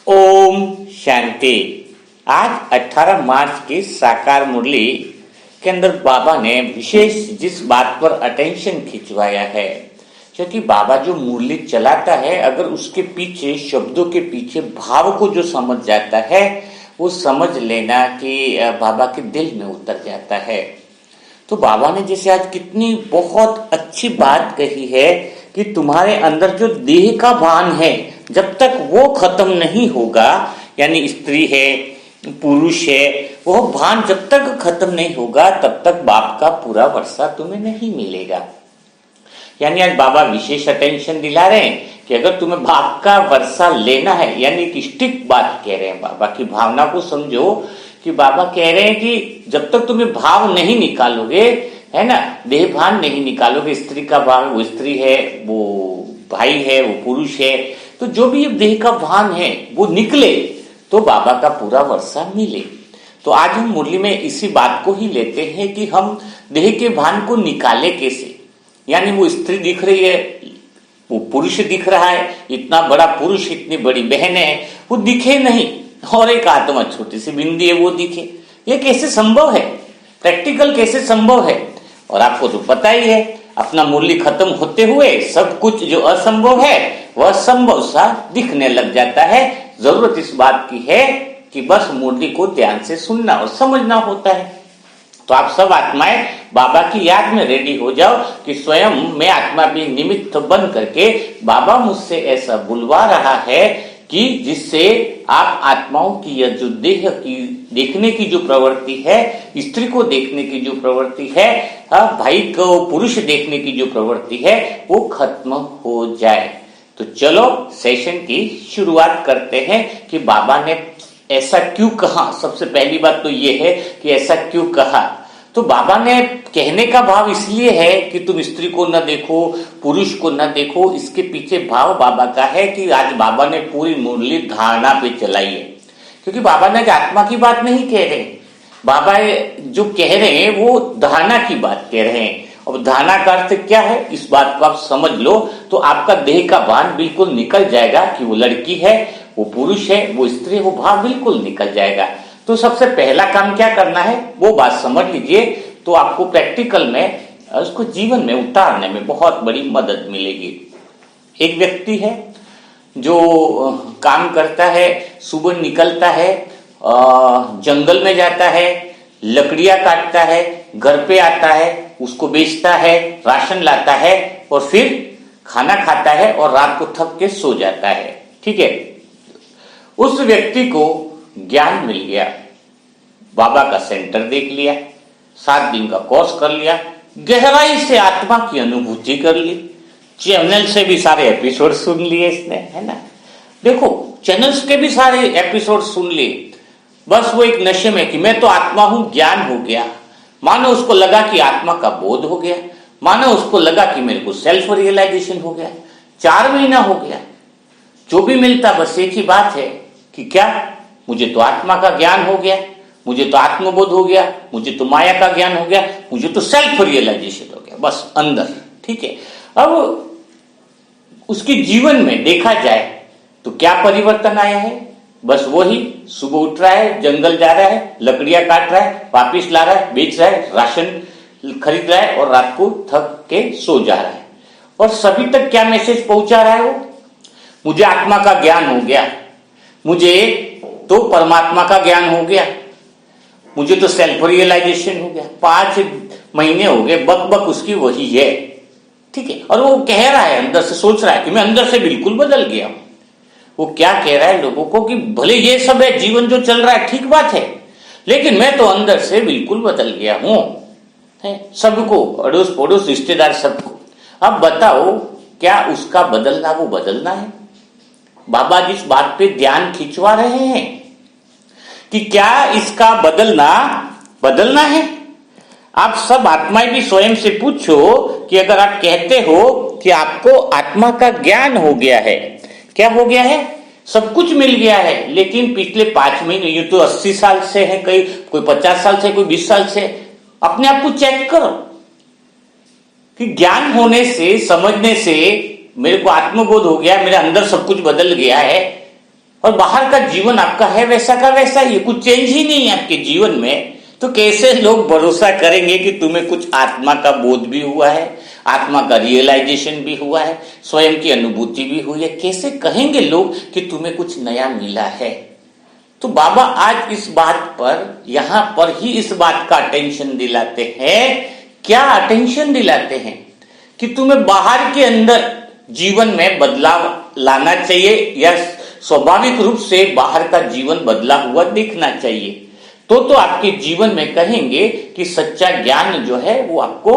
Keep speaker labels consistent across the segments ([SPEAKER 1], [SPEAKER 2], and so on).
[SPEAKER 1] ओम शांति। आज 18 मार्च की साकार मुरली के अंदर बाबा ने विशेष जिस बात पर अटेंशन खिंचवाया है, क्योंकि बाबा जो मुरली चलाता है, अगर उसके पीछे शब्दों के पीछे भाव को जो समझ जाता है, वो समझ लेना कि बाबा के दिल में उतर जाता है। तो बाबा ने जैसे आज कितनी बहुत अच्छी बात कही है कि तुम्हारे अंदर जो देह का भान है, जब तक वो खत्म नहीं होगा, यानी स्त्री है पुरुष है, वो भान जब तक खत्म नहीं होगा तब तक बाप का पूरा वर्षा तुम्हें नहीं मिलेगा। यानी आज बाबा विशेष अटेंशन दिला रहे हैं कि अगर तुम्हें बाप का वर्षा लेना है, यानी कि स्टिक बात कह रहे हैं, बाबा की भावना को समझो कि बाबा कह रहे हैं कि जब तक तुम्हें भाव नहीं निकालोगे, है ना, देह भान नहीं निकालोगे, स्त्री का भाव, वो स्त्री है, वो भाई है, वो पुरुष है, तो जो भी देह का भान है वो निकले तो बाबा का पूरा वर्षा मिले। तो आज हम मुरली में इसी बात को ही लेते हैं कि हम देह के भान को निकाले कैसे। यानी वो स्त्री दिख रही है, वो पुरुष दिख रहा है, इतना बड़ा पुरुष, इतनी बड़ी बहन है, वो दिखे नहीं, और एक आत्मा छोटी सी बिंदी है वो दिखे। ये कैसे संभव है? प्रैक्टिकल कैसे संभव है? और आपको तो पता ही है, अपना मुरली खत्म होते हुए सब कुछ जो असंभव है वह संभव सा दिखने लग जाता है। जरूरत इस बात की है कि बस मुरली को ध्यान से सुनना और समझना होता है। तो आप सब आत्माएं बाबा की याद में रेडी हो जाओ कि स्वयं मैं आत्मा भी निमित्त बन करके बाबा मुझसे ऐसा बुलवा रहा है कि जिससे आप आत्माओं की यह जो देह की देखने की जो प्रवृत्ति है, स्त्री को देखने की जो प्रवृत्ति है, भाई को पुरुष देखने की जो प्रवृत्ति है, वो खत्म हो जाए। तो चलो सेशन की शुरुआत करते हैं कि बाबा ने ऐसा क्यों कहा। सबसे पहली बात तो ये है कि ऐसा क्यों कहा। तो बाबा ने कहने का भाव इसलिए है कि तुम स्त्री को न देखो, पुरुष को न देखो। इसके पीछे भाव बाबा का है कि आज बाबा ने पूरी मुरली धारणा पे चलाई है, क्योंकि बाबा ने आत्मा की बात नहीं कह रहे, बाबा जो कह रहे हैं वो धारणा की बात कह रहे हैं। अब धारणा का अर्थ क्या है, इस बात को आप समझ लो तो आपका देह का भान बिल्कुल निकल जाएगा कि वो लड़की है, वो पुरुष है, वो स्त्री है, वो भाव बिल्कुल निकल जाएगा। तो सबसे पहला काम क्या करना है वो बात समझ लीजिए, तो आपको प्रैक्टिकल में उसको जीवन में उतारने में बहुत बड़ी मदद मिलेगी। एक व्यक्ति है जो काम करता है, सुबह निकलता है, जंगल में जाता है, लकड़ियां काटता है, घर पे आता है, उसको बेचता है, राशन लाता है और फिर खाना खाता है और रात को थक के सो जाता है। ठीक है, उस व्यक्ति को ज्ञान मिल गया, बाबा का सेंटर देख लिया, 7 दिन का कोर्स कर लिया, गहराई से आत्मा की अनुभूति कर ली, चैनल से भी सारे एपिसोड सुन लिए इसने, है ना। देखो चैनल्स के भी सारे एपिसोड सुन लिए, बस वो एक नशे में कि मैं तो आत्मा हूं, ज्ञान हो गया। मानो उसको लगा कि आत्मा का बोध हो गया, मानो उसको लगा कि मेरे को सेल्फ रियलाइजेशन हो गया। 4 महीना हो गया, जो भी मिलता बस एक ही बात है कि क्या, मुझे तो आत्मा का ज्ञान हो गया, मुझे तो आत्मबोध हो गया, मुझे तो माया का ज्ञान हो गया, मुझे तो सेल्फ रियलाइजेशन हो गया, बस अंदर। ठीक है, अब उसके जीवन में देखा जाए तो क्या परिवर्तन आया है? बस वही, सुबह उठ रहा है, जंगल जा रहा है, लकड़ियां काट रहा है, वापिस ला रहा है, बेच रहा है, राशन खरीद रहा है और रात को थक के सो जा रहा है। और सभी तक क्या मैसेज पहुंचा रहा है वो? मुझे आत्मा का ज्ञान हो गया, मुझे तो परमात्मा का ज्ञान हो गया, मुझे तो सेल्फ रियलाइजेशन हो गया। 5 महीने हो गए, बक बक उसकी वही है। ठीक है, और वो कह रहा है, अंदर से सोच रहा है कि मैं अंदर से बिल्कुल बदल गया हूं। वो क्या कह रहा है लोगों को कि भले ये सब है, जीवन जो चल रहा है ठीक बात है, लेकिन मैं तो अंदर से बिल्कुल बदल गया हूं। सबको, अड़ोस पड़ोस रिश्तेदार सबको। अब बताओ क्या उसका बदलना वो बदलना है? बाबा जिस बात पे ध्यान खिंचवा रहे हैं कि क्या इसका बदलना है। आप सब आत्माएं भी स्वयं से पूछो कि अगर आप कहते हो कि आपको आत्मा का ज्ञान हो गया है, क्या हो गया है? सब कुछ मिल गया है, लेकिन पिछले 5 महीने, ये तो 80 साल से है, कोई 50 साल से, कोई 20 साल से, अपने आप को चेक करो कि ज्ञान होने से, समझने से मेरे को आत्मबोध हो गया, मेरे अंदर सब कुछ बदल गया है, और बाहर का जीवन आपका है वैसा का वैसा ही, कुछ चेंज ही नहीं है आपके जीवन में, तो कैसे लोग भरोसा करेंगे कि तुम्हें कुछ आत्मा का बोध भी हुआ है, आत्मा का रियलाइजेशन भी हुआ है, स्वयं की अनुभूति भी हुई है? कैसे कहेंगे लोग कि तुम्हें कुछ नया मिला है? तो बाबा आज इस बात पर, यहां पर ही इस बात का अटेंशन दिलाते हैं। क्या अटेंशन दिलाते हैं? कि तुम्हें बाहर के अंदर जीवन में बदलाव लाना चाहिए, या स्वाभाविक रूप से बाहर का जीवन बदला हुआ दिखना चाहिए। तो आपके जीवन में कहेंगे कि सच्चा ज्ञान जो है वो आपको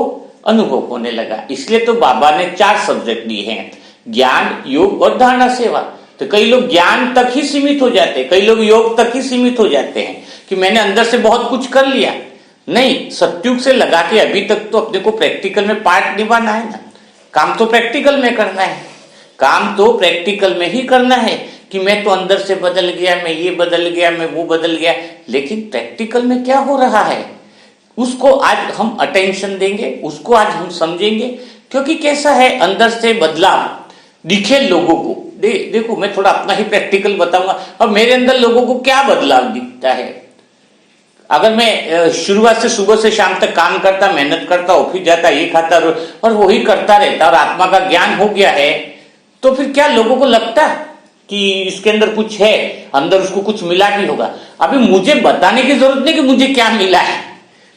[SPEAKER 1] अनुभव होने लगा। इसलिए तो बाबा ने 4 सब्जेक्ट दिए हैं, ज्ञान, योग और धारणा सेवा। तो कई लोग ज्ञान तक ही सीमित हो जाते हैं, कई लोग योग तक ही सीमित हो जाते हैं कि मैंने अंदर से बहुत कुछ कर लिया। नहीं, सत्युग से लगा के अभी तक तो अपने को प्रैक्टिकल में पार्ट निभाना है ना। काम तो प्रैक्टिकल में करना है, काम तो प्रैक्टिकल में ही करना है कि मैं तो अंदर से बदल गया, मैं ये बदल गया, मैं वो बदल गया। लेकिन प्रैक्टिकल में क्या हो रहा है उसको आज हम अटेंशन देंगे, उसको आज हम समझेंगे। क्योंकि कैसा है, अंदर से बदलाव दिखे लोगों को। देखो मैं थोड़ा अपना ही प्रैक्टिकल बताऊंगा। अब मेरे अंदर लोगों को क्या बदलाव दिखता है? अगर मैं शुरुआत से सुबह से शाम तक काम करता, मेहनत करता, ऑफिस जाता, ये खाता और वही करता रहता और आत्मा का ज्ञान हो गया है, तो फिर क्या लोगों को लगता कि इसके अंदर कुछ है, अंदर उसको कुछ मिला भी होगा? अभी मुझे बताने की जरूरत नहीं कि मुझे क्या मिला है।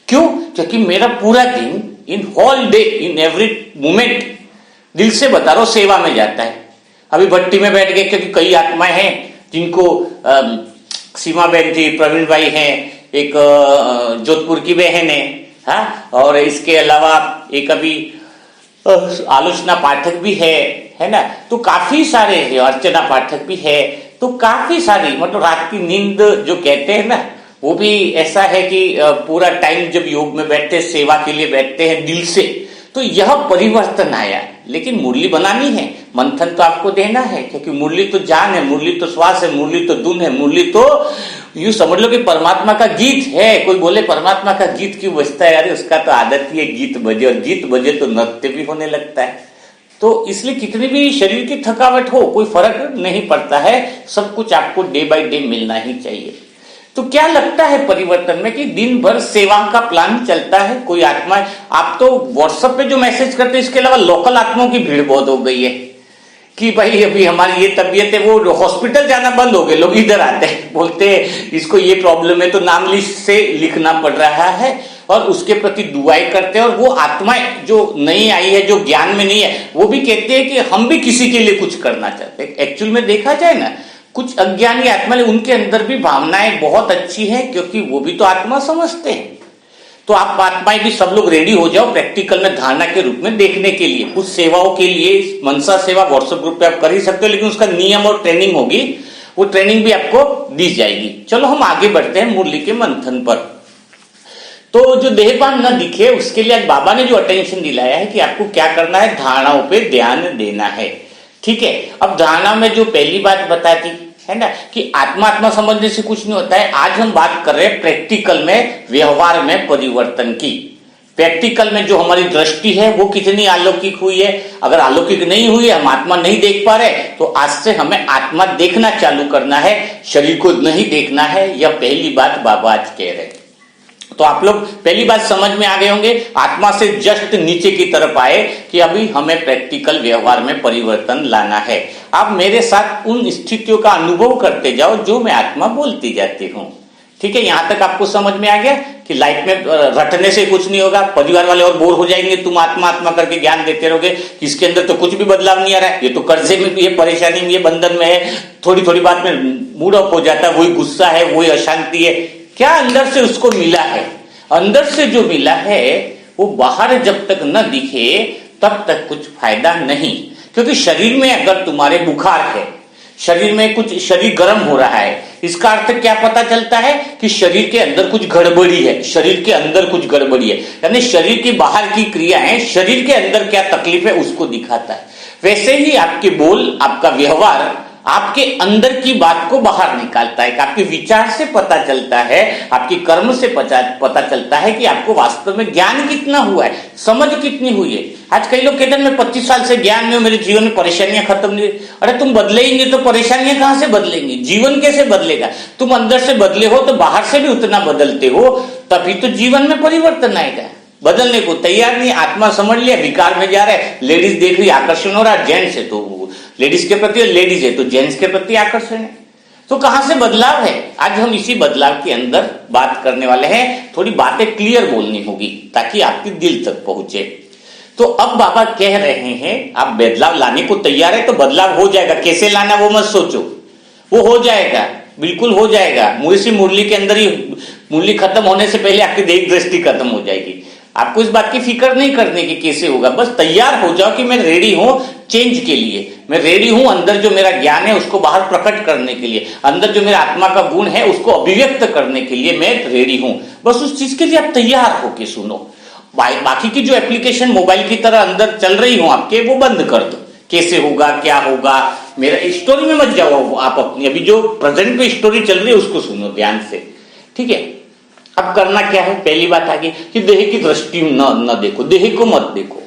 [SPEAKER 1] क्यों? क्योंकि मेरा पूरा दिन, in whole day, in every moment, दिल से बता रहा हूं, सेवा में जाता है। अभी भट्टी में बैठ गए, क्योंकि कई आत्माएं हैं जिनको सीमा बहन थी, प्रवीण भाई हैं, एक जोधपुर की बहन है, हाँ, और इसके अलावा एक अभी आलोचना पाठक भी है ना। तो काफी सारे है, अर्चना पाठक भी है। तो काफी सारी, मतलब रात की नींद जो कहते हैं ना, वो भी ऐसा है कि पूरा टाइम जब योग में बैठते हैं, सेवा के लिए बैठते हैं दिल से, तो यह परिवर्तन आया। लेकिन मुरली बनानी है, मंथन तो आपको देना है, क्योंकि मुरली तो जान है, मुरली तो श्वास है, मुरली तो धुन है, मुरली तो यूं समझ लो कि परमात्मा का गीत है। कोई बोले परमात्मा का गीत क्यों बजता है? अरे उसका तो आदत ही है गीत बजे, और गीत बजे तो नृत्य भी होने लगता है। तो इसलिए कितनी भी शरीर की थकावट हो, कोई फर्क नहीं पड़ता है, सब कुछ आपको डे बाय डे मिलना ही चाहिए। तो क्या लगता है परिवर्तन में कि दिन भर सेवा का प्लान चलता है? कोई आत्मा, आप तो व्हाट्सएप पे जो मैसेज करते हैं, इसके अलावा लोकल आत्माओं की भीड़ बहुत हो गई है कि भाई अभी हमारी ये तबीयत है, वो हॉस्पिटल जाना बंद हो गए, लोग इधर आते हैं, बोलते हैं इसको ये प्रॉब्लम है, तो नाम लिस्ट से लिखना पड़ रहा है और उसके प्रति दुआएं करते हैं। और वो आत्माएं जो नहीं आई है, जो ज्ञान में नहीं है, वो भी कहते हैं कि हम भी किसी के लिए कुछ करना चाहते हैं। एक्चुअल में देखा जाए ना, कुछ अज्ञानी आत्मा, उनके अंदर भी भावनाएं बहुत अच्छी हैं, क्योंकि वो भी तो आत्मा समझते हैं। तो आप आत्माएं भी सब लोग रेडी हो जाओ प्रैक्टिकल में धारणा के रूप में देखने के लिए। कुछ सेवाओं के लिए मनसा सेवा व्हाट्सएप ग्रुप पे आप कर ही सकते हो, लेकिन उसका नियम और ट्रेनिंग होगी, वो ट्रेनिंग भी आपको दी जाएगी। चलो हम आगे बढ़ते हैं मुरली के मंथन पर। तो जो देहपान न दिखे, उसके लिए आज बाबा ने जो अटेंशन दिलाया है कि आपको क्या करना है, धारणाओं पे ध्यान देना है। ठीक है, अब धारणा में जो पहली बात बताती है ना कि आत्मा समझने से कुछ नहीं होता है, आज हम बात कर रहे हैं प्रैक्टिकल में, व्यवहार में परिवर्तन की। प्रैक्टिकल में जो हमारी दृष्टि है वो कितनी अलौकिक हुई है। अगर अलौकिक नहीं हुई है, हम आत्मा नहीं देख पा रहे, तो आज से हमें आत्मा देखना चालू करना है, शरीर को नहीं देखना है। यह पहली बात बाबा आज कह रहे हैं। तो आप लोग पहली बात समझ में आ गए होंगे, आत्मा से जस्ट नीचे की तरफ आए कि अभी हमें प्रैक्टिकल व्यवहार में परिवर्तन लाना है। आप मेरे साथ उन स्थितियों का अनुभव करते जाओ जो मैं आत्मा बोलती जाती हूँ। ठीक है, यहां तक आपको समझ में आ गया कि लाइफ में रटने से कुछ नहीं होगा। परिवार वाले और बोर हो जाएंगे, तुम आत्मा आत्मा करके ज्ञान देते रहोगे, इसके अंदर तो कुछ भी बदलाव नहीं आ रहा है, ये तो कर्जे में भी है, परेशानी में, ये बंधन में है, थोड़ी थोड़ी बात में मूड ऑफ हो जाता है, वही गुस्सा है, वही अशांति है। क्या अंदर से उसको मिला है? अंदर से जो मिला है वो बाहर जब तक न दिखे तब तक कुछ फायदा नहीं। क्योंकि शरीर में अगर तुम्हारे बुखार है, शरीर में कुछ, शरीर गर्म हो रहा है, इसका अर्थ क्या पता चलता है कि शरीर के अंदर कुछ गड़बड़ी है, शरीर के अंदर कुछ गड़बड़ी है। यानी शरीर की बाहर की क्रियाएं शरीर के अंदर क्या तकलीफ है उसको दिखाता है। वैसे ही आपके बोल, आपका व्यवहार आपके अंदर की बात को बाहर निकालता है। आपके विचार से पता चलता है, आपके कर्म से पता चलता है कि आपको वास्तव में ज्ञान कितना हुआ है, समझ कितनी हुई है। आज कई लोग कहते हैं मैं 25 साल से ज्ञान में हूं, मेरे जीवन में परेशानियां खत्म नहीं। अरे तुम बदले ही नहीं तो परेशानियां कहां से बदलेंगी? जीवन कैसे बदलेगा? तुम अंदर से बदले हो तो बाहर से भी उतना बदलते हो, तभी तो जीवन में परिवर्तन आएगा। बदलने को तैयार नहीं, आत्मा समझ लिया विकार में जा रहा है, लेडीज देख रही आकर्षण हो रहा है, जेंट्स है तो लेडीज के प्रति, लेडीज है तो जेंट्स के प्रति आकर्षण है, तो कहां से बदलाव है? आज हम इसी बदलाव के अंदर बात करने वाले हैं। थोड़ी बातें क्लियर बोलनी होगी ताकि आपके दिल तक पहुंचे। तो अब बाबा कह रहे हैं आप बदलाव लाने को तैयार है तो बदलाव हो जाएगा। कैसे लाना वो मत सोचो, वो हो जाएगा, बिल्कुल हो जाएगा। मुर्सी मुरली के अंदर ही मुरली खत्म होने से पहले आपकी देह दृष्टि खत्म हो जाएगी। आपको इस बात की फिक्र नहीं करने की कैसे होगा, बस तैयार हो जाओ कि मैं रेडी हूं चेंज के लिए, मैं रेडी हूं अंदर जो मेरा ज्ञान है उसको बाहर प्रकट करने के लिए, अंदर जो मेरा आत्मा का गुण है उसको अभिव्यक्त करने के लिए मैं रेडी हूं। बस उस चीज के लिए आप तैयार होके सुनो। बाकी की जो एप्लीकेशन मोबाइल की तरह अंदर चल रही हो आपके, वो बंद कर दो। कैसे होगा, क्या होगा, मेरा स्टोरी में मत जाओ आप अपनी, अभी जो प्रेजेंट में स्टोरी चल रही है उसको सुनो ध्यान से, ठीक है। अब करना क्या है, पहली बात आ गई कि देह की दृष्टि न देखो, देह को मत देखो।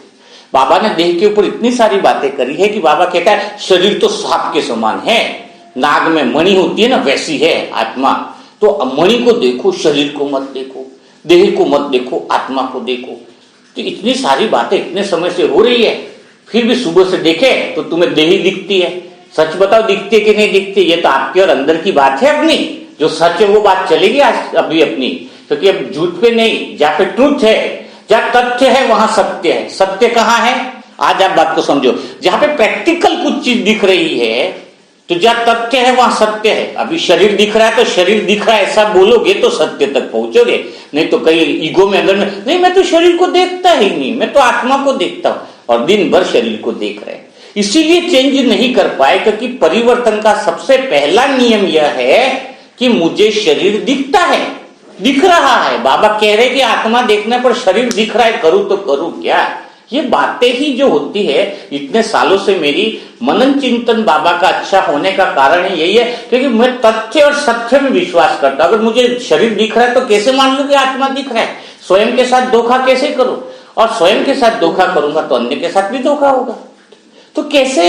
[SPEAKER 1] बाबा ने देह के ऊपर इतनी सारी बातें करी है कि बाबा कहता है शरीर तो सांप के समान है, नाग में मणि होती है ना वैसी है आत्मा, तो मणि को देखो, शरीर को मत देखो, देह को मत देखो, आत्मा को देखो। तो इतनी सारी बातें इतने समय से हो रही है, फिर भी सुबह से देखे तो तुम्हें देही दिखती है। सच बताओ दिखती है कि नहीं दिखती? ये तो आपके और अंदर की बात है अपनी, जो सच है वो बात चलेगी आज अभी अपनी, क्योंकि अब झूठ पे नहीं, जहां पे ट्रूथ है, जहां तथ्य है वहां सत्य है। सत्य कहां है? आज आप बात को समझो, जहां पे प्रैक्टिकल कुछ चीज दिख रही है तो जहां तथ्य है वहां सत्य है। अभी शरीर दिख रहा है तो शरीर दिख रहा है ऐसा बोलोगे तो सत्य तक पहुंचोगे, नहीं तो कहीं ईगो में अंदर में नहीं मैं तो शरीर को देखता ही नहीं, मैं तो आत्मा को देखता हूं, और दिन भर शरीर को देख रहे हैं। इसीलिए चेंज नहीं कर पाए, क्योंकि परिवर्तन का सबसे पहला नियम यह है कि मुझे शरीर दिखता है, दिख रहा है। बाबा कह रहे कि आत्मा देखने पर शरीर दिख रहा है, करूं तो करूं क्या? ये बातें ही जो होती है, इतने सालों से मेरी मनन चिंतन बाबा का अच्छा होने का कारण ही यही है, क्योंकि मैं तथ्य और सत्य में विश्वास करता हूं। अगर मुझे शरीर दिख रहा है तो कैसे मान लूं कि आत्मा दिख रहा है? स्वयं के साथ धोखा कैसे करूं? और स्वयं के साथ धोखा करूंगा तो अन्य के साथ भी धोखा होगा। तो कैसे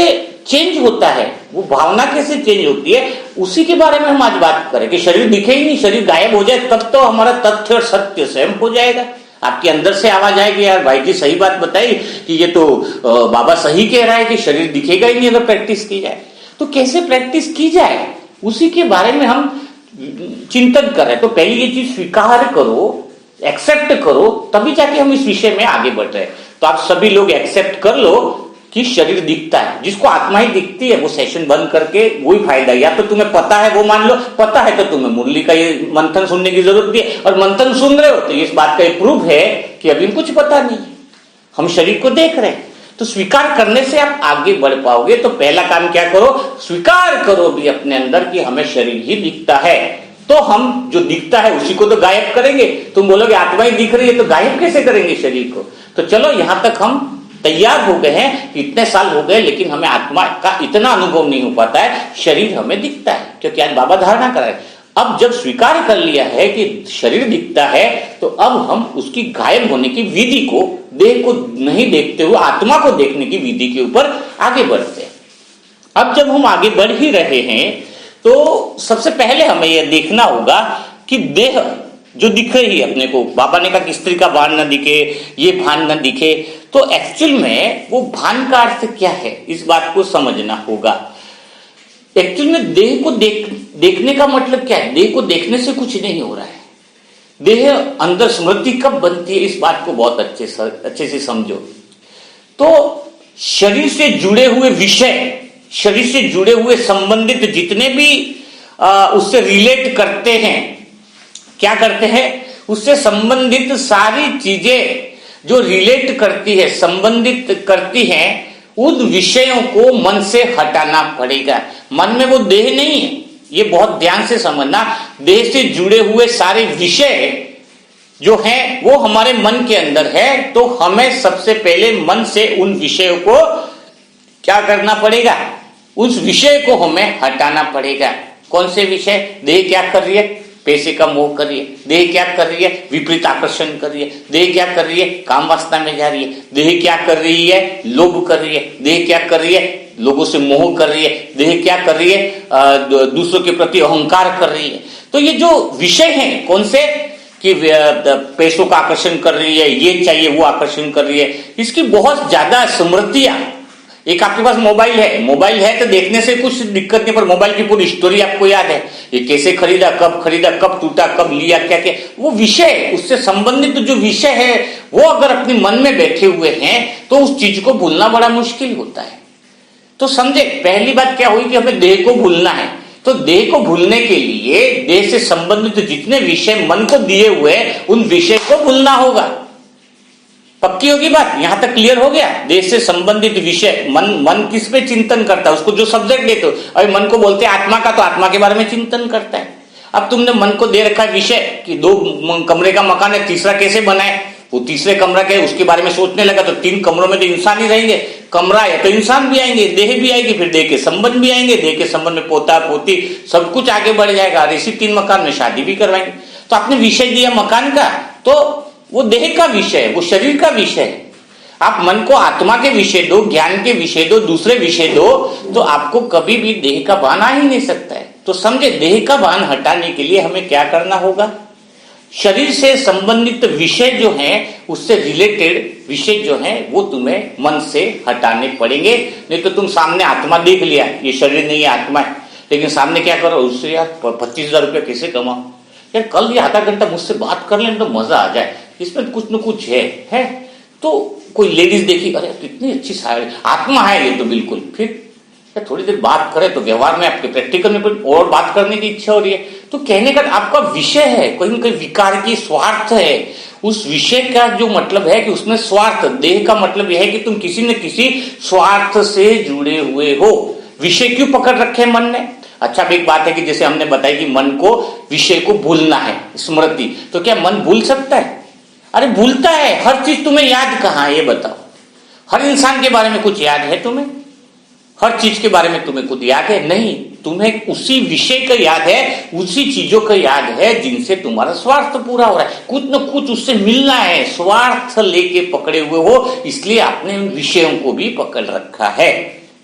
[SPEAKER 1] चेंज होता है, वो भावना कैसे चेंज होती है, उसी के बारे में हम आज बात करें। कि शरीर दिखे ही नहीं, शरीर गायब हो जाए, तब तो हमारा तथ्य और सत्य स्वयं हो जाएगा। आपके अंदर से आवाज आएगी, यार भाई जी सही बात बताई कि ये तो बाबा सही कह रहा है कि शरीर दिखेगा ही नहीं अगर प्रैक्टिस की जाए। तो कैसे प्रैक्टिस की जाए, उसी के बारे में हम चिंतन कर रहे हैं। तो पहले ये चीज स्वीकार करो, एक्सेप्ट करो, तभी जाके हम इस विषय में आगे बढ़ रहे हैं। तो आप सभी लोग एक्सेप्ट कर लो कि शरीर दिखता है, जिसको आत्मा ही दिखती है वो सेशन बंद करके वही फायदा। या तो तुम्हें पता है वो मान लो, पता है तो तुम्हें मुरली का ये मंथन सुनने की जरूरत नहीं है, और मंथन सुन रहे हो तो इस बात का ये प्रूफ है कि अभी कुछ पता नहीं, हम शरीर को देख रहे हैं। तो स्वीकार करने से आप आगे बढ़ पाओगे। तो पहला काम क्या करो, स्वीकार करो भी अपने अंदर कि हमें शरीर ही दिखता है। तो हम जो दिखता है उसी को तो गायब करेंगे। तुम बोलोगे आत्मा ही दिख रही है तो गायब कैसे करेंगे शरीर को? तो चलो यहां तक हम तैयार हो गए हैं, इतने साल हो गए लेकिन हमें आत्मा का इतना अनुभव नहीं हो पाता है, शरीर हमें दिखता है, क्योंकि आज बाबा धारणा कराए। अब जब स्वीकार कर लिया है कि शरीर दिखता है, तो अब हम उसकी गायब होने की विधि को, देह को नहीं देखते हुए आत्मा को देखने की विधि के ऊपर आगे बढ़ते हैं। अब जब हम आगे बढ़ ही रहे हैं तो सबसे पहले हमें यह देखना होगा कि देह जो दिख रही है अपने को, बाबा ने कहा कि स्त्री का भान न दिखे, ये भान न दिखे, तो एक्चुअल में वो भान का अर्थ क्या है, इस बात को समझना होगा। एक्चुअल में देह को देखने का मतलब क्या है? देह को देखने से कुछ नहीं हो रहा है। देह अंदर स्मृति कब बनती है, इस बात को बहुत अच्छे से समझो। तो शरीर से जुड़े हुए विषय, शरीर से जुड़े हुए संबंधित जितने भी उससे रिलेट करते हैं, क्या करते हैं, उससे संबंधित सारी चीजें जो रिलेट करती है, संबंधित करती हैं, उन विषयों को मन से हटाना पड़ेगा। मन में वो देह नहीं है, ये बहुत ध्यान से समझना। देह से जुड़े हुए सारे विषय जो हैं वो हमारे मन के अंदर है। तो हमें सबसे पहले मन से उन विषयों को क्या करना पड़ेगा, उस विषय को हमें हटाना पड़ेगा। कौन से विषय? देह क्या कर रही है? पैसे का मोह कर रही है। देह क्या कर रही है? विपरीत आकर्षण कर रही है। देह क्या कर रही है? काम वासना में जा रही है। देह क्या कर रही है? लोभ कर रही है। देह क्या कर रही है? लोगों से मोह कर रही है, देह क्या कर रही है, दूसरों के प्रति अहंकार कर रही है। तो ये जो विषय है कौन से कि पैसों का आकर्षण कर रही है, ये चाहिए वो आकर्षण कर रही है, इसकी बहुत ज्यादा स्मृतियां। एक आपके पास मोबाइल है तो देखने से कुछ दिक्कत नहीं, पर मोबाइल की पूरी स्टोरी आपको याद है, ये कैसे खरीदा, कब टूटा, कब लिया, क्या क्या, वो विषय, उससे संबंधित जो विषय है वो अगर अपने मन में बैठे हुए हैं तो उस चीज को भूलना बड़ा मुश्किल होता है। तो समझे, पहली बात क्या हुई कि हमें देह को भूलना है, तो देह को भूलने के लिए देह से संबंधित जितने विषय मन को दिए हुए उन विषय को भूलना होगा। पक्की होगी बात, यहां तक क्लियर हो गया। देह से संबंधित विषय, मन किस पे चिंतन करता है, उसको जो सब्जेक्ट देते हो, अभी मन को बोलते हैं आत्मा का, तो आत्मा के बारे में चिंतन करता है। अब तुमने मन को दे रखा है विषय कि 2 कमरे का मकान है, तीसरा कैसे बनाए, वो तीसरे कमरा के उसके बारे में सोचने लगा तो 3 कमरों में तो इंसान ही रहेंगे, कमरा है तो इंसान भी आएंगे, देह भी आएगी, फिर देह के संबंध भी आएंगे, देह के संबंध में पोता पोती सब कुछ आगे बढ़ जाएगा, और इसी 3 मकान में शादी भी करवाएंगे। तो आपने विषय दिया मकान का, तो वो देह का विषय है, वो शरीर का विषय है। आप मन को आत्मा के विषय दो, ज्ञान के विषय दो, दूसरे विषय दो, तो आपको कभी भी देह का भान आ ही नहीं सकता है। तो समझे, देह का भान हटाने के लिए हमें क्या करना होगा, शरीर से संबंधित विषय जो हैं, उससे रिलेटेड विषय जो हैं वो तुम्हें मन से हटाने पड़ेंगे। नहीं तो तुम सामने आत्मा देख लिया, ये शरीर नहीं है आत्मा है, लेकिन सामने क्या करो, उससे यार 25,000 रुपया कैसे कमाओ, यार कल ये आधा घंटा मुझसे बात कर लें तो मजा आ जाए, इसमें कुछ न कुछ है। तो कोई लेडीज देखी, अरे कितनी अच्छी साड़ी, आत्मा है ये तो बिल्कुल, फिर थोड़ी देर बात करें तो व्यवहार में आपके प्रैक्टिकल में और बात करने की इच्छा हो रही है। तो कहने का आपका विषय है, कोई न कोई विकार की स्वार्थ है, उस विषय का जो मतलब है कि उसमें स्वार्थ, देह का मतलब यह है कि तुम किसी न किसी स्वार्थ से जुड़े हुए हो। विषय क्यों पकड़ रखे मन ने? अच्छा, अब एक बात है कि जैसे हमने बताया कि मन को विषय को भूलना है, स्मृति, तो क्या मन भूल सकता है? अरे भूलता है, हर चीज तुम्हें याद कहाँ है ये बताओ। हर इंसान के बारे में कुछ याद है तुम्हें? हर चीज के बारे में तुम्हें कुछ याद है? नहीं, तुम्हें उसी विषय का याद है, उसी चीजों का याद है जिनसे तुम्हारा स्वार्थ पूरा हो रहा है, कुछ न कुछ उससे मिलना है, स्वार्थ लेके पकड़े हुए हो, इसलिए आपने उन विषयों को भी पकड़ रखा है।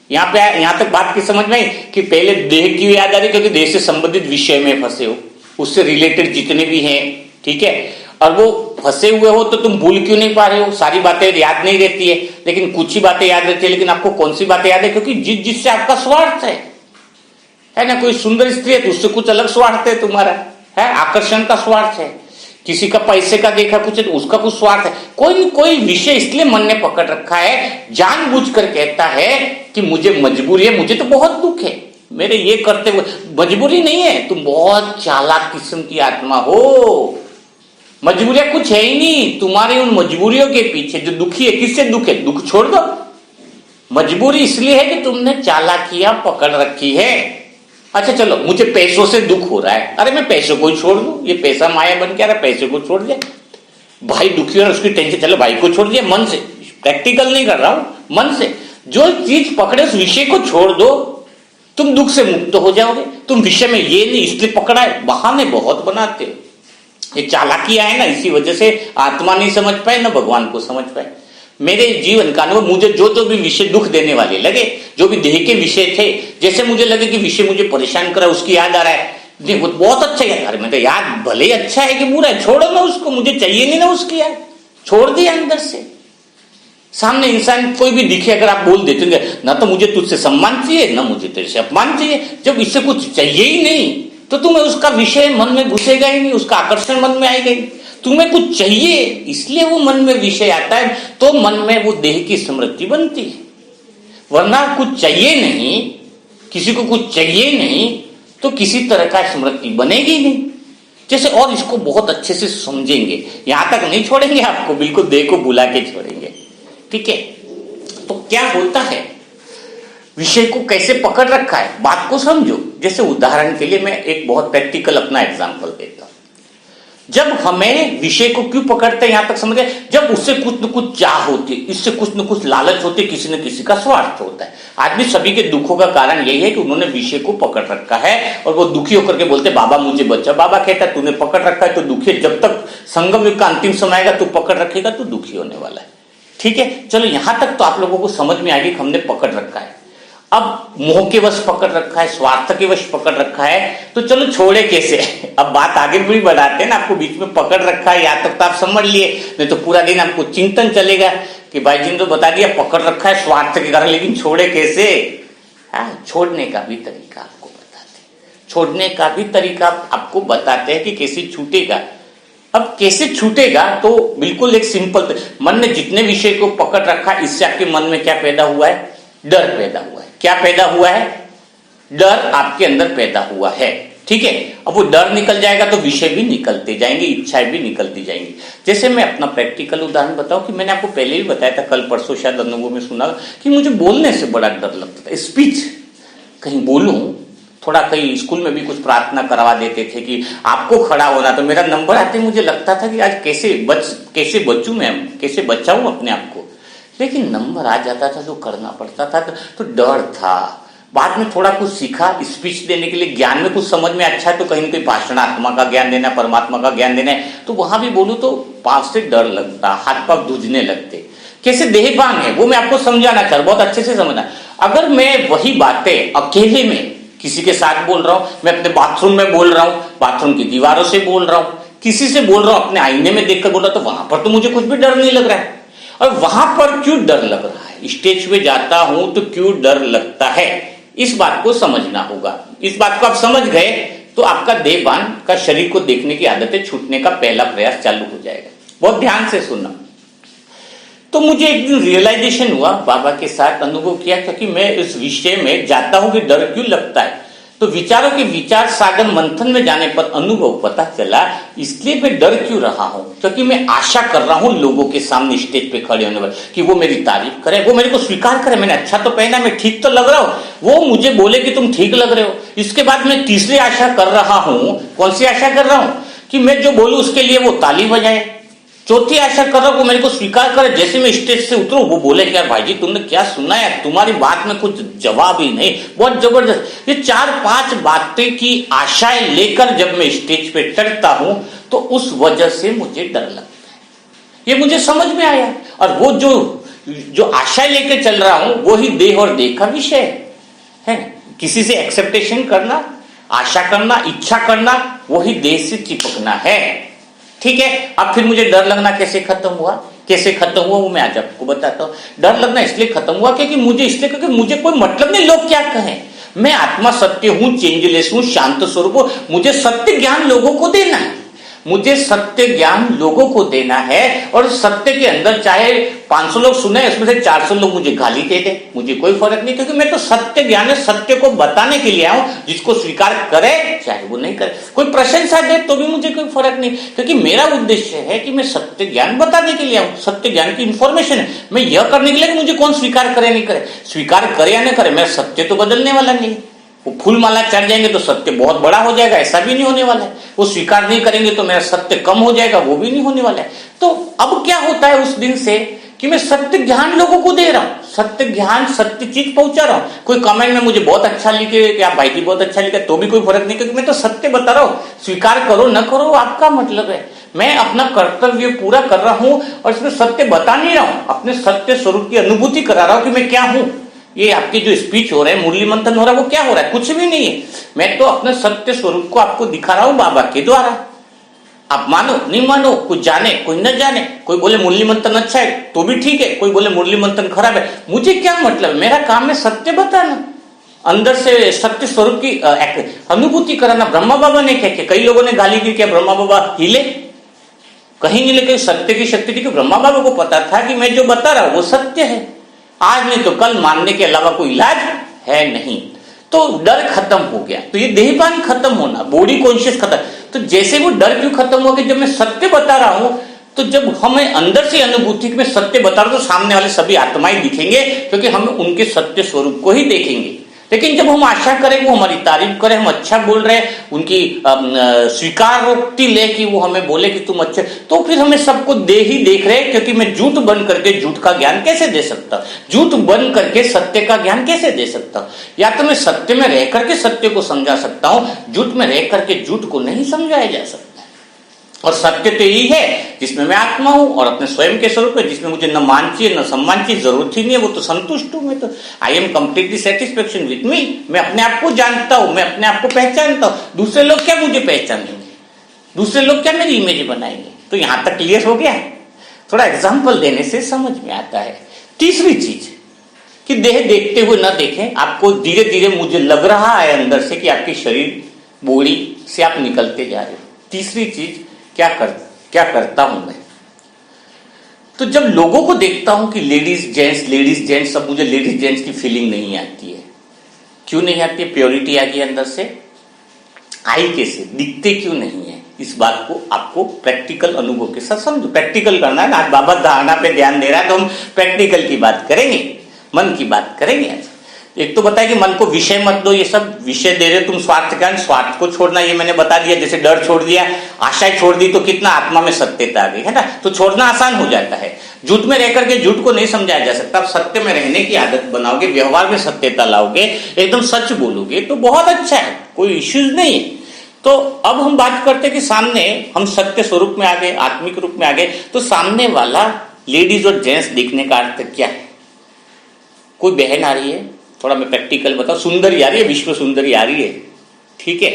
[SPEAKER 1] यहां तक बात की समझ में आई कि पहले देह की याद आ रही, क्योंकि देह से संबंधित विषय में फंसे हो, उससे रिलेटेड जितने भी हैं, ठीक है, और वो फंसे हुए हो तो तुम भूल क्यों नहीं पा रहे हो? सारी बातें याद नहीं रहती है, लेकिन कुछ ही बातें याद रहती है। लेकिन आपको कौन सी बातें याद है? क्योंकि जिससे आपका स्वार्थ है ना, कोई सुंदर स्त्री है तो उससे कुछ अलग स्वार्थ है तुम्हारा, है आकर्षण का स्वार्थ है, किसी का पैसे का देखा कुछ है तो उसका कुछ स्वार्थ है, कोई विषय इसलिए मन ने पकड़ रखा है, जानबूझकर कहता है कि मुझे मजबूरी है, मुझे तो बहुत दुख है, मेरे ये करते हुए। मजबूरी नहीं है, तुम बहुत चालाक किस्म की आत्मा हो, मजबूरियां कुछ है ही नहीं, तुम्हारी उन मजबूरियों के पीछे जो दुखी है, किससे दुख है? दुख छोड़ दो, मजबूरी इसलिए है कि तुमने चालाकियां पकड़ रखी है। अच्छा चलो, मुझे पैसों से दुख हो रहा है, अरे मैं पैसों को ही छोड़ दूं, ये पैसा माया बन के आ रहा है, पैसे को छोड़ दिया। भाई दुखी हो रहा है, उसकी टेंशन, चलो भाई को छोड़ दिया, मन से, प्रैक्टिकल नहीं कर रहा हूं, मन से जो चीज पकड़े उस विषय को छोड़ दो, तुम दुख से मुक्त हो जाओगे। तुम विषय में ये नहीं इसलिए पकड़ा है, बहाने बहुत बनाते हो, ये चालाकियां है ना, इसी वजह से आत्मा नहीं समझ पाए ना भगवान को समझ पाए। मेरे जीवन का अनुभव, मुझे जो भी विषय दुख देने वाले लगे, जो भी देह के विषय थे, जैसे मुझे लगे कि विषय मुझे परेशान कर रहा है, उसकी याद आ रहा है, वो बहुत अच्छा याद, अरे मैं तो याद भले ही अच्छा है कि बुरा है, छोड़ो ना उसको, मुझे चाहिए नहीं ना उसकी याद, छोड़ दिया अंदर से। सामने इंसान कोई भी दिखे, अगर आप बोल देते ना तो मुझे तुझसे सम्मान चाहिए, ना मुझे तेरे से अपमान चाहिए, जब इससे कुछ चाहिए ही नहीं तो तुम्हें उसका विषय मन में घुसेगा ही नहीं, उसका आकर्षण मन में आएगा ही। तुम्हें कुछ चाहिए इसलिए वो मन में विषय आता है, तो मन में वो देह की स्मृति बनती है, वरना कुछ चाहिए नहीं, किसी को कुछ चाहिए नहीं तो किसी तरह का स्मृति बनेगी नहीं। जैसे, और इसको बहुत अच्छे से समझेंगे, यहां तक नहीं छोड़ेंगे आपको, बिल्कुल देह को बुला के छोड़ेंगे, ठीक है। तो क्या होता है, विषय को कैसे पकड़ रखा है, बात को समझो। जैसे उदाहरण के लिए मैं एक बहुत प्रैक्टिकल अपना एग्जांपल देता हूं। जब हमें विषय को क्यों पकड़ते हैं, यहां तक समझे, जब उससे कुछ न कुछ चाह होती है, इससे कुछ न कुछ लालच होती है, किसी न किसी का स्वार्थ होता है। आदमी सभी के दुखों का कारण यही है कि उन्होंने विषय को पकड़ रखा है, और वो दुखी होकर के बोलते बाबा मुझे बचा। बाबा कहता है तूने पकड़ रखा है तो दुखी है, जब तक संगम युग का अंतिम समय आएगा तू पकड़ रखेगा तो दुखी होने वाला है, ठीक है। चलो यहां तक तो आप लोगों को समझ में आ गई कि हमने पकड़ रखा है। अब मोह के वश पकड़ रखा है, स्वार्थ के वश पकड़ रखा है, तो चलो छोड़े कैसे। अब बात आगे भी बढ़ाते हैं ना, आपको बीच में पकड़ रखा है, या तक तो आप समझ लिए, नहीं तो पूरा दिन आपको चिंतन चलेगा कि भाई जी ने तो बता दिया पकड़ रखा है स्वार्थ के कारण, लेकिन छोड़े कैसे। छोड़ने का भी तरीका आपको बताते हैं, छोड़ने का भी तरीका आपको बताते हैं कि कैसे छूटेगा। अब कैसे छूटेगा, तो बिल्कुल एक सिंपल, मन ने जितने विषय को पकड़ रखा है, इससे आपके मन में क्या पैदा हुआ है, डर पैदा हुआ है। क्या पैदा हुआ है, डर आपके अंदर पैदा हुआ है, ठीक है। अब वो डर निकल जाएगा तो विषय भी निकलते जाएंगे, इच्छाएं भी निकलती जाएंगी। जैसे मैं अपना प्रैक्टिकल उदाहरण बताऊं कि मैंने आपको पहले भी बताया था, कल परसों शायद अनुभव में सुना कि मुझे बोलने से बड़ा डर लगता था। स्पीच कहीं बोलूं, थोड़ा कहीं स्कूल में भी कुछ प्रार्थना करवा देते थे कि आपको खड़ा होना, तो मेरा नंबर आते मुझे लगता था कि आज कैसे बचूं मैं, कैसे बचाऊं अपने आप को। लेकिन नंबर आ जाता था तो करना पड़ता था, तो डर था। बाद में थोड़ा कुछ सीखा स्पीच देने के लिए, ज्ञान में कुछ समझ में अच्छा है तो कहीं ना कहीं भाषणात्मा का ज्ञान देना, परमात्मा का ज्ञान देना है, तो वहां भी बोलूं तो पास से डर लगता, हाथ पांव धुजने लगते। कैसे देहभान है वो मैं आपको समझाना चाह रहा हूं, बहुत अच्छे से समझना। अगर मैं वही बातें अकेले में किसी के साथ बोल रहा हूं, मैं अपने बाथरूम में बोल रहा हूं, बाथरूम की दीवारों से बोल रहा हूं, किसी से बोल रहा हूं, अपने आईने में देखकर बोल रहा हूं, तो वहां पर तो मुझे कुछ भी डर नहीं लग रहा है। और वहां पर क्यों डर लग रहा है, स्टेज पे जाता हूं तो क्यों डर लगता है, इस बात को समझना होगा। इस बात को आप समझ गए तो आपका देहभान का शरीर को देखने की आदतें छूटने का पहला प्रयास चालू हो जाएगा। बहुत ध्यान से सुनना। तो मुझे एक दिन रियलाइजेशन हुआ, बाबा के साथ अनुभव किया, क्योंकि मैं इस विषय में जाता हूं कि डर क्यों लगता है, तो विचारों के विचार सागर मंथन में जाने पर अनुभव पता चला, इसलिए मैं डर क्यों रहा हूं, क्योंकि मैं आशा कर रहा हूं लोगों के सामने स्टेज पे खड़े होने पर कि वो मेरी तारीफ करे, वो मेरे को स्वीकार करे, मैंने अच्छा तो पहना, मैं ठीक तो लग रहा हूं, वो मुझे बोले कि तुम ठीक लग रहे हो। इसके बाद मैं तीसरी आशा कर रहा हूं, कौन सी आशा कर रहा हूं, कि मैं जो बोलूं उसके लिए वो ताली बजाए। चौथी आशा कर रहा हूं, मेरे को स्वीकार करे, जैसे मैं स्टेज से उतरूं वो बोले कि यार भाई जी तुमने क्या सुना है, तुम्हारी बात में कुछ जवाब ही नहीं, बहुत जबरदस्त। ये 4-5 बातें की आशाएं लेकर जब मैं स्टेज पे चढ़ता हूं तो उस वजह से मुझे डर लगता है, ये मुझे समझ में आया। और वो जो आशाएं लेकर चल रहा हूं वही देह और देह का विषय है। किसी से एक्सेप्टेशन करना, आशा करना, इच्छा करना, वही देह से चिपकना है, ठीक है। अब फिर मुझे डर लगना कैसे खत्म हुआ, वो मैं आज आपको बताता हूं। डर लगना इसलिए खत्म हुआ क्योंकि मुझे कोई मतलब नहीं लोग क्या कहें, मैं आत्मा सत्य हूं, चेंजलेस हूं, शांत स्वरूप हूं, मुझे सत्य ज्ञान लोगों को देना है, मुझे सत्य ज्ञान लोगों को देना है। और सत्य के अंदर चाहे 500 लोग सुने, उसमें से 400 लोग मुझे गाली दे दे, मुझे कोई फर्क नहीं, क्योंकि मैं तो सत्य ज्ञान है, सत्य को बताने के लिए आया हूं। जिसको स्वीकार करे चाहे वो नहीं करे, कोई प्रशंसा दे तो भी मुझे कोई फर्क नहीं, क्योंकि मेरा उद्देश्य है कि मैं सत्य ज्ञान बताने के लिए आऊं, सत्य ज्ञान की इंफॉर्मेशन है। मैं यह करने के लिए मुझे कौन स्वीकार करे नहीं करे, स्वीकार करे या नहीं करे, मेरा सत्य तो बदलने वाला नहीं। वो फूल माला चढ़ जाएंगे तो सत्य बहुत बड़ा हो जाएगा, ऐसा भी नहीं होने वाला है। वो स्वीकार नहीं करेंगे तो मेरा सत्य कम हो जाएगा, वो भी नहीं होने वाला है। तो अब क्या होता है उस दिन से कि मैं सत्य ज्ञान लोगों को दे रहा हूं, सत्य ज्ञान, सत्य चीज पहुंचा रहा हूं। कोई कमेंट में मुझे बहुत अच्छा लिखे कि आप भाई जी बहुत अच्छा लिखा, तो भी कोई फर्क नहीं, क्योंकि मैं तो सत्य बता रहा हूं। स्वीकार करो न करो आपका मतलब है, मैं अपना कर्तव्य पूरा कर रहा हूं और इसमें सत्य बता नहीं रहा हूं, अपने सत्य स्वरूप की अनुभूति करा रहा हूं कि मैं क्या हूं। ये आपकी जो स्पीच हो रहा है, मुरली मंथन हो रहा है, वो क्या हो रहा है, कुछ भी नहीं है। मैं तो अपने सत्य स्वरूप को आपको दिखा रहा हूं बाबा के द्वारा। आप मानो नहीं मानो, कोई जाने कोई न जाने, कोई बोले मुरली मंथन अच्छा है तो भी ठीक है, कोई बोले मुरली मंथन खराब है, मुझे क्या मतलब, मेरा काम है सत्य बताना, अंदर से सत्य स्वरूप की अनुभूति कराना। ब्रह्मा बाबा ने क्या किया, कई लोगों ने गाली दी, क्या ब्रह्मा बाबा हिले, कहीं नहीं, लेकिन सत्य की शक्ति थी कि ब्रह्मा बाबा को पता था कि मैं जो बता रहा हूं वो सत्य है, आज नहीं तो कल मानने के अलावा कोई इलाज है नहीं। तो डर खत्म हो गया, तो ये देहभान खत्म होना, बॉडी कॉन्शियस खत्म। तो जैसे वो डर क्यों खत्म हुआ कि जब मैं सत्य बता रहा हूं, तो जब हमें अंदर से अनुभूति कि मैं सत्य बता रहा हूं तो सामने वाले सभी आत्माएं दिखेंगे, क्योंकि हम उनके सत्य स्वरूप को ही देखेंगे। लेकिन जब हम आशा करें वो हमारी तारीफ करें, हम अच्छा बोल रहे हैं, उनकी स्वीकारोक्ति ले कि वो हमें बोले कि तुम अच्छे, तो फिर हमें सबको ही देख रहे हैं। क्योंकि मैं झूठ बन करके झूठ का ज्ञान कैसे दे सकता, झूठ बन करके सत्य का ज्ञान कैसे दे सकता। या तो मैं सत्य में रह करके सत्य को समझा सकता हूं, झूठ में रह करके झूठ को नहीं समझाया जा सकता। और सत्य तो यही है जिसमें मैं आत्मा हूं और अपने स्वयं के स्वरूप है, जिसमें मुझे न मान चाहिए न सम्मान चाहिए, जरूरत ही नहीं है, वो तो संतुष्ट हूं मैं तो। I am completely satisfaction with me. मैं अपने आप को जानता हूं, मैं अपने आप को पहचानता हूं। दूसरे लोग क्या मुझे पहचानेंगे, दूसरे लोग क्या मेरी इमेज बनाएंगे। तो यहां तक क्लियर हो गया। थोड़ा एग्जाम्पल देने से समझ में आता है। तीसरी चीज कि देह देखते हुए न देखें, आपको धीरे धीरे मुझे लग रहा है अंदर से कि आपकी शरीर बॉडी से आप निकलते जा रहे हो। तीसरी चीज क्या करता हूं मैं, तो जब लोगों को देखता हूं कि लेडीज जेंट्स, अब मुझे लेडीज जेंट्स की फीलिंग नहीं आती है। क्यों नहीं आती है? प्योरिटी आ गई अंदर से। आई कैसे दिखते क्यों नहीं है, इस बात को आपको प्रैक्टिकल अनुभव के साथ समझो। प्रैक्टिकल करना है ना, आज बाबा धारणा पे ध्यान दे रहा है तो हम प्रैक्टिकल की बात करेंगे, मन की बात करेंगे। आज एक तो बताया कि मन को विषय मत दो, ये सब विषय दे रहे तुम स्वार्थ का, स्वार्थ को छोड़ना ये मैंने बता दिया। जैसे डर छोड़ दिया, आशाएं छोड़ दी, तो कितना आत्मा में सत्यता आ गई है ना। तो छोड़ना आसान हो जाता है। झूठ में रह करके झूठ को नहीं समझाया जा सकता। आप सत्य में रहने की आदत बनाओगे, व्यवहार में सत्यता लाओगे, एकदम सच बोलोगे तो बहुत अच्छा है, कोई इश्यूज नहीं है। तो अब हम बात करते हैं कि सामने हम सत्य स्वरूप में आ गए, आत्मिक रूप में आ गए, तो सामने वाला लेडीज और जेंट्स दिखने का अर्थ क्या है? कोई बहन आ रही है, थोड़ा मैं प्रैक्टिकल बताऊं, सुंदरी आ रही है, विश्व सुंदरी आ रही है, ठीक है,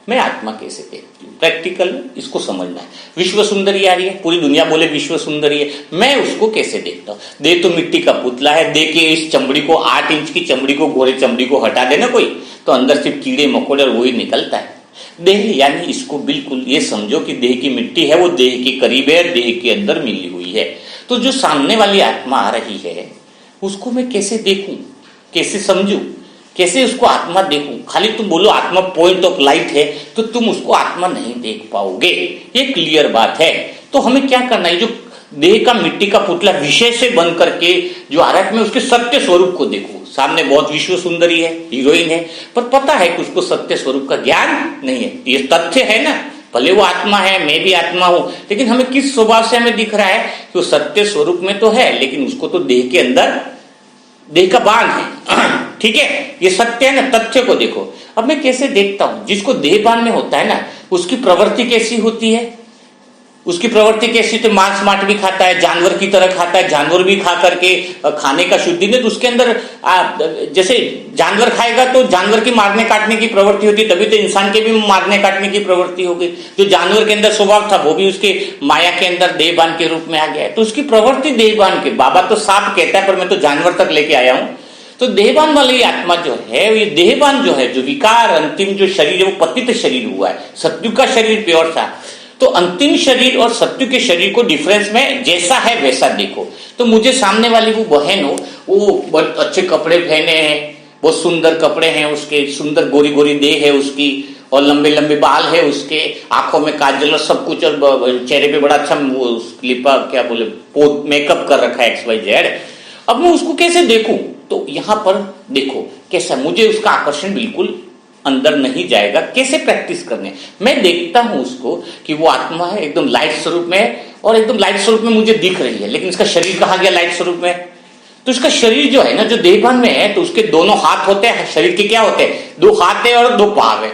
[SPEAKER 1] मैं आत्मा कैसे देखती हूँ, प्रैक्टिकल इसको समझना है। विश्व सुंदरी आ रही है, पूरी दुनिया बोले विश्व सुंदरी है, मैं उसको कैसे देखता हूँ? दे तो मिट्टी का पुतला है, दे के इस चमड़ी को 8 इंच की चमड़ी को, घोड़े चमड़ी को हटा देना कोई, तो अंदर सिर्फ कीड़े मकोड़े और वही निकलता है। देह यानी इसको बिल्कुल ये समझो कि देह की मिट्टी है, वो देह के करीब है, देह के अंदर मिली हुई है। तो जो सामने वाली आत्मा आ रही है उसको मैं कैसे देखूं, कैसे समझूं, कैसे उसको आत्मा देखूं? खाली तुम बोलो आत्मा पॉइंट ऑफ लाइट है तो तुम उसको आत्मा नहीं देख पाओगे, ये क्लियर बात है। तो हमें क्या करना है? जो देह का मिट्टी का पुतला विषय से बन करके जो आ रहा है, मैं उसके सत्य स्वरूप को देखूं। सामने बहुत विश्व सुंदरी है, हीरोइन है, पर पता है कि उसको सत्य स्वरूप का ज्ञान नहीं है। ये तथ्य है ना, भले वो आत्मा है, मैं भी आत्मा हूं, लेकिन हमें किस स्वभाव से हमें दिख रहा है कि वो सत्य स्वरूप में तो है, लेकिन उसको तो देह के अंदर देह का बांध है, ठीक है, ये सत्य है ना। तथ्य को देखो। अब मैं कैसे देखता हूं? जिसको देह बांध में होता है ना, उसकी प्रवृत्ति कैसी होती है? उसकी प्रवृत्ति कैसी? तो मांस माट भी खाता है, जानवर की तरह खाता है, जानवर भी खा करके खाने का शुद्धि नहीं, तो उसके अंदर जैसे जानवर खाएगा तो जानवर की मारने काटने की प्रवृत्ति होती, तभी तो इंसान के भी मारने काटने की प्रवृत्ति हो गई। जो जानवर के अंदर स्वभाव था वो भी उसके माया के अंदर देहबान के रूप में आ गया है, तो उसकी प्रवृत्ति देहबान के। बाबा तो सांप कहता है पर मैं तो जानवर तक लेके आया हूं। तो देहबान वाली आत्मा जो है, ये देहबान जो है, जो विकार अंतिम जो शरीर है वो पतित शरीर हुआ है, सत्युग का शरीर प्योर था। तो अंतिम शरीर और सत्य के शरीर को डिफरेंस में जैसा है वैसा देखो। तो मुझे सामने वाली वो बहन हो, वो बहुत अच्छे कपड़े पहने हैं, बहुत सुंदर कपड़े हैं उसके, सुंदर गोरी गोरी देह है उसकी, और लंबे लंबे बाल है उसके, आंखों में काजल और सब कुछ, और चेहरे पे बड़ा अच्छा वो लिपा क्या बोले मेकअप कर रखा है XYZ। अब मैं उसको कैसे देखूं? तो यहां पर देखो कैसा, मुझे उसका आकर्षण बिल्कुल अंदर नहीं जाएगा। कैसे प्रैक्टिस करने? मैं देखता हूं उसको कि वो आत्मा है, एकदम लाइट स्वरूप में, और एकदम लाइट स्वरूप में मुझे दिख रही है, लेकिन इसका शरीर कहां गया लाइट स्वरूप में? तो इसका शरीर जो है ना, जो देहभान में है, तो उसके दोनों हाथ होते हैं, शरीर के क्या होते हैं? 2 हाथ है और 2 पांव है।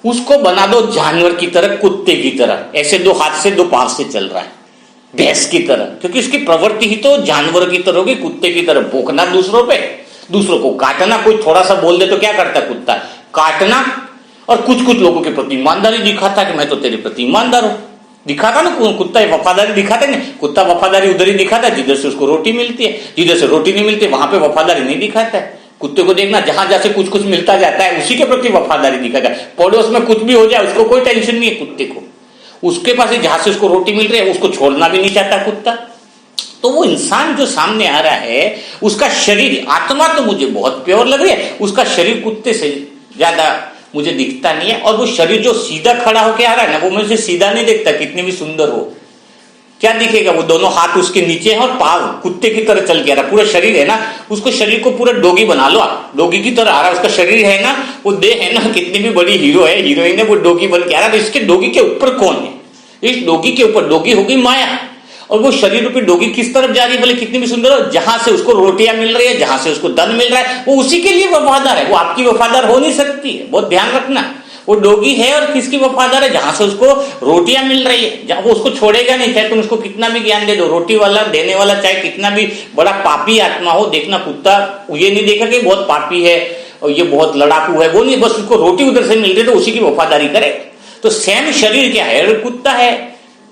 [SPEAKER 1] उसको बना दो जानवर की तरह, कुत्ते की तरह, ऐसे 2 हाथ से 2 पांव से चल रहा है, भैंस की तरह, क्योंकि उसकी प्रवृत्ति ही तो जानवर की तरह होगी, कुत्ते की तरह भौंकना दूसरों पे, दूसरों को काटना। कोई थोड़ा सा बोल दे तो क्या करता है कुत्ता? काटना। और कुछ कुछ लोगों के प्रति ईमानदारी दिखाता कि मैं तो तेरे प्रति ईमानदार हूं, दिखाता ना कुत्ता वफादारी दिखाता है ना। कुत्ता वफादारी उधर ही दिखाता है जिधर से उसको रोटी मिलती है, जिधर से रोटी नहीं मिलती वहां पे वफादारी नहीं दिखाता है। कुत्ते को देखना, जहां जहां से कुछ कुछ मिलता जाता है उसी के प्रति वफादारी दिखाता है। पड़ोस में कुछ भी हो जाए उसको कोई टेंशन नहीं है कुत्ते को, उसके पास जहां से उसको रोटी मिल रही है उसको छोड़ना भी नहीं चाहता कुत्ता। तो वो इंसान जो सामने आ रहा है, उसका शरीर, आत्मा तो मुझे बहुत प्योर लग रही है, उसका शरीर कुत्ते से ज्यादा मुझे दिखता नहीं है। और वो शरीर जो सीधा खड़ा होके आ रहा है ना, वो मुझे सीधा नहीं दिखता, कितनी भी सुंदर हो। क्या दिखेगा? वो दोनों हाथ उसके नीचे हैं और पाव कुत्ते की तरह चल के आ रहा है। पूरा शरीर है ना, उसको शरीर को पूरा डोगी बना लो आप, डोगी की तरह आ रहा है उसका शरीर है ना, वो देह है ना, कितनी भी बड़ी हीरो है, हीरोइन है, वो डोगी बन के आ रहा है। तो इसके डोगी के ऊपर कौन है? इस डोगी के ऊपर, डोगी होगी माया, और वो शरीर रूपी डोगी किस तरफ जा रही है? बोले कितनी भी सुंदर हो, जहां से उसको रोटियां मिल रही है, जहां से उसको धन मिल रहा है, वो उसी के लिए वफादार है। वो आपकी वफादार हो नहीं सकती है, बहुत ध्यान रखना। वो डॉगी है और किसकी वफादार है? जहां से उसको रोटियां मिल रही है, जहां वो उसको छोड़ेगा नहीं, चाहे तुम उसको कितना भी ज्ञान दे दो। रोटी वाला देने वाला चाहे कितना भी बड़ा पापी आत्मा हो, देखना कुत्ता ये नहीं देखा कि बहुत पापी है और ये बहुत लड़ाकू है, वो नहीं, बस उसको रोटी उधर से मिल रही है तो उसी की वफादारी करे। तो सेम शरीर क्या है? कुत्ता है,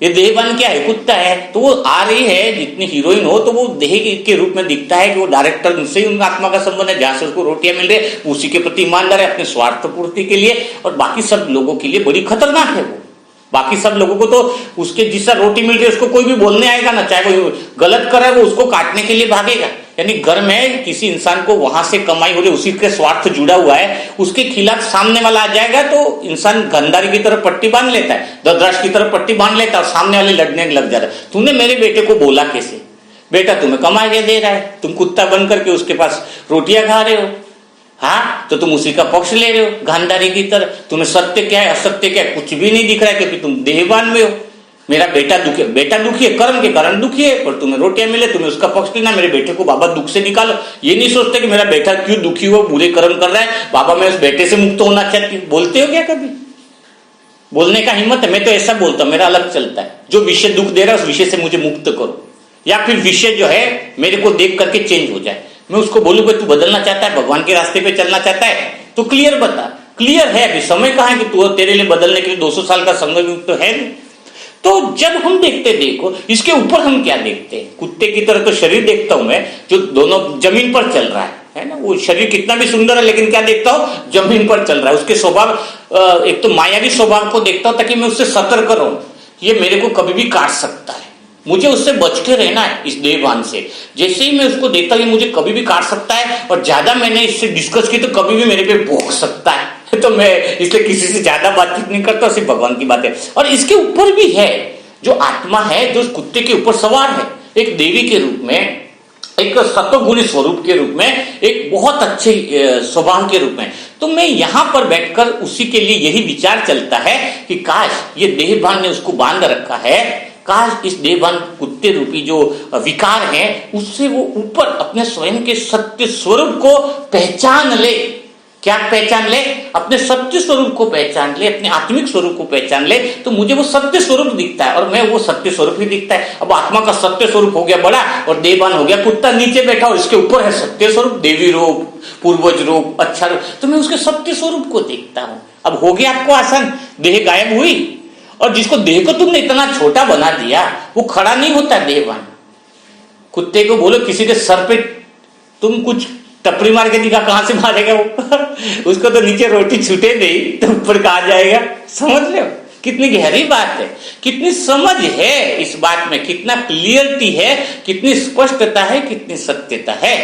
[SPEAKER 1] ये देहबन क्या है? कुत्ता है। तो वो आ रही है, जितनी हीरोइन हो तो वो देह के रूप में दिखता है कि वो डायरेक्टर उनसे ही उनका आत्मा का संबंध है, जहां से उसको रोटियां मिल रही है उसी के प्रति ईमानदार है, अपने स्वार्थ पूर्ति के लिए, और बाकी सब लोगों के लिए बड़ी खतरनाक है वो। बाकी सब लोगों को तो उसके जिसका रोटी मिल रही है उसको कोई भी बोलने आएगा ना, चाहे कोई गलत करे वो उसको काटने के लिए भागेगा। यानी घर में किसी इंसान को वहां से कमाई हो रही, उसी के स्वार्थ जुड़ा हुआ है, उसके खिलाफ सामने वाला आ जाएगा तो इंसान गंदारी की तरफ पट्टी बांध लेता है, दद्राश की तरफ पट्टी बांध लेता है और सामने वाले लड़ने लग जाता है। तूने मेरे बेटे को बोला कैसे? बेटा तुम्हें कमा के दे रहा है, तुम कुत्ता बन करके उसके पास रोटियां खा रहे हो, हाँ, तो तुम उसी का पक्ष ले रहे हो गांधारी की तरह। तुम्हें सत्य क्या है असत्य क्या है कुछ भी नहीं दिख रहा है, क्योंकि तुम देहवान में हो। मेरा बेटा दुखी है, बेटा दुखी है, कर्म के कारण दुखी है, पर तुम्हें रोटियां मिले, तुम्हें उसका पक्ष लेना। मेरे बेटे को बाबा दुख से निकालो, ये नहीं सोचते कि मेरा बेटा क्यों दुखी हुआ, बुरे कर्म कर रहा है, बाबा मैं उस बेटे से मुक्त होना चाहती हूँ। बोलते हो क्या कभी? बोलने का हिम्मत है? मैं तो ऐसा बोलता हूं, मेरा अलग चलता है, जो विषय दुख दे रहा है उस विषय से मुझे मुक्त करो, या फिर विषय जो है मेरे को देख करके चेंज हो जाए। मैं उसको बोलूं कि तू बदलना चाहता है, भगवान के रास्ते पे चलना चाहता है, तो क्लियर बता। क्लियर है, अभी समय कहां है कि तू तेरे लिए बदलने के लिए 200 साल का समय भी तो है नहीं। तो जब हम देखते, देखो इसके ऊपर हम क्या देखते हैं, कुत्ते की तरह तो शरीर देखता हूं मैं, जो दोनों जमीन पर चल रहा है ना, वो शरीर कितना भी सुंदर है, लेकिन क्या देखता हूं? जमीन पर चल रहा है। उसके स्वभाव, एक तो मायावी स्वभाव को देखता हूं ताकि मैं उससे सतर्क रहूं, ये मेरे को कभी भी काट सकता है, मुझे उससे बच के रहना है इस देहभान से। जैसे ही मैं उसको देखता हूं मुझे कभी भी काट सकता है, और ज्यादा मैंने इससे डिस्कस की तो कभी भी मेरे पे भोंक सकता है, तो मैं इसलिए किसी से ज्यादा बातचीत नहीं करता, सिर्फ भगवान की बात है। और इसके ऊपर भी है जो आत्मा है, जो कुत्ते के ऊपर सवार है, एक देवी के रूप में, एक सत्वगुणी स्वरूप के रूप में, एक बहुत अच्छे स्वभाव के रूप में। तो मैं यहां पर बैठकर उसी के लिए यही विचार चलता है कि काश ये देहभान ने उसको बांध रखा है, काश इस देहभान कुत्ते रूपी जो विकार है उससे वो ऊपर अपने स्वयं के सत्य स्वरूप को पहचान ले। क्या पहचान ले? अपने सत्य स्वरूप को पहचान ले, अपने आत्मिक स्वरूप को पहचान ले, तो मुझे वो सत्य स्वरूप दिखता है और मैं वो सत्य स्वरूप ही दिखता है। अब आत्मा का सत्य स्वरूप हो गया बड़ा और देहभान हो गया कुत्ता, नीचे बैठा और इसके ऊपर है सत्य स्वरूप, देवी रूप, पूर्वज रूप, अच्छा रूप, तो मैं उसके सत्य स्वरूप को देखता हूं। अब हो गया आपको आसान, देह गायब हुई, और जिसको देह को तुमने इतना छोटा बना दिया वो खड़ा नहीं होता देहभान। कुत्ते को बोलो किसी के सर पे तुम कुछ टपरी मार के दिखा, कहां से मारेगा वो उसको तो नीचे रोटी छूटे नहीं तो ऊपर कहां जाएगा? समझ लो कितनी गहरी बात है, कितनी समझ है इस बात में, कितना क्लियरिटी है, कितनी स्पष्टता है, कितनी सत्यता है।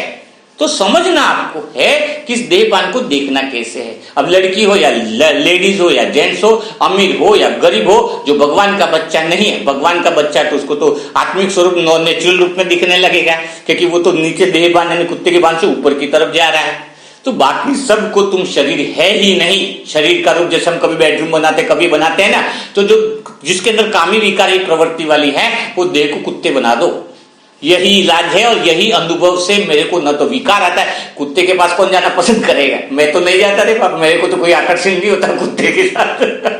[SPEAKER 1] तो समझना आपको है कि इस देहभान को देखना कैसे है। अब लड़की हो या लेडीज हो या जेंट्स हो, अमीर हो या गरीब हो, जो भगवान का बच्चा नहीं है, भगवान का बच्चा है तो उसको तो आत्मिक स्वरूप नेचुरल रूप में दिखने लगेगा, क्योंकि वो तो नीचे देहभान यानी कुत्ते के बांध से ऊपर की तरफ जा रहा है। तो बाकी सबको तुम शरीर है ही नहीं, शरीर का रूप जैसे हम कभी बेडरूम बनाते कभी बनाते हैं ना, तो जो जिसके अंदर कामी विकारी प्रवृत्ति वाली है वो देह को कुत्ते बना दो, यही इलाज है। और यही अनुभव से मेरे को न तो विकार आता है, कुत्ते के पास कौन जाना पसंद करेगा? मैं तो नहीं जाता रे बाबा, मेरे को तो कोई आकर्षण नहीं होता कुत्ते के साथ